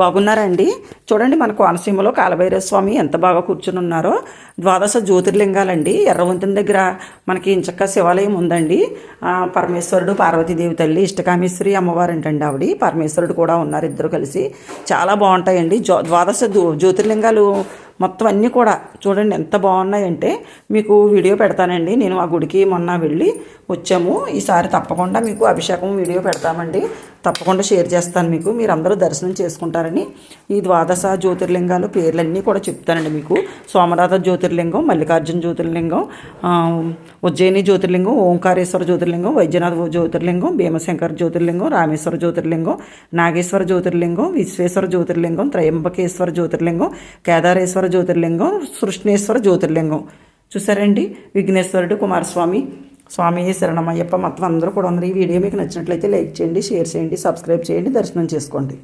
బాగున్నారండి. చూడండి మన కోనసీమలో కాలభైరవ స్వామి ఎంత బాగా కూర్చుని ఉన్నారో. ద్వాదశ జ్యోతిర్లింగాలండి. ఎర్రవంతుని దగ్గర మనకి ఇంచక్క శివాలయం ఉందండి. పరమేశ్వరుడు, పార్వతీదేవి తల్లి, ఇష్టకామేశ్వరి అమ్మవారు అంటండి ఆవిడ. పరమేశ్వరుడు కూడా ఉన్నారు, ఇద్దరు కలిసి. చాలా బాగుంటాయండి. ద్వాదశ జ్యోతిర్లింగాలు మొత్తం అన్నీ కూడా చూడండి ఎంత బాగున్నాయంటే మీకు వీడియో పెడతానండి. నేను ఆ గుడికి మొన్న వెళ్ళి వచ్చాము. ఈసారి తప్పకుండా మీకు అభిషేకం వీడియో పెడతామండి. తప్పకుండా షేర్ చేస్తాను మీకు. మీరు అందరూ దర్శనం చేసుకుంటారని ఈ ద్వాదశ జ్యోతిర్లింగాలు పేర్లన్నీ కూడా చెప్తానండి మీకు. సోమనాథ జ్యోతిర్లింగం, మల్లికార్జున జ్యోతిర్లింగం, ఉజ్జయిని జ్యోతిర్లింగం, ఓంకారేశ్వర జ్యోతిర్లింగం, వైద్యనాథ జ్యోతిర్లింగం, భీమశంకర జ్యోతిర్లింగం, రామేశ్వర జ్యోతిర్లింగం, నాగేశ్వర జ్యోతిర్లింగం, విశ్వేశ్వర జ్యోతిర్లింగం, త్రయంబకేశ్వర జ్యోతిర్లింగం, కేదారేశ్వర జ్యోతిర్లింగం, సృష్ణేశ్వర జ్యోతిర్లింగం. చూసారండి, విఘ్నేశ్వరుడు, కుమారస్వామి, స్వామి శరణమయ్యప్ప మొత్తం అందరూ కూడా ఉన్నారు. ఈ వీడియో మీకు నచ్చినట్లయితే లైక్ చేయండి, షేర్ చేయండి, సబ్స్క్రైబ్ చేయండి, దర్శనం చేసుకోండి.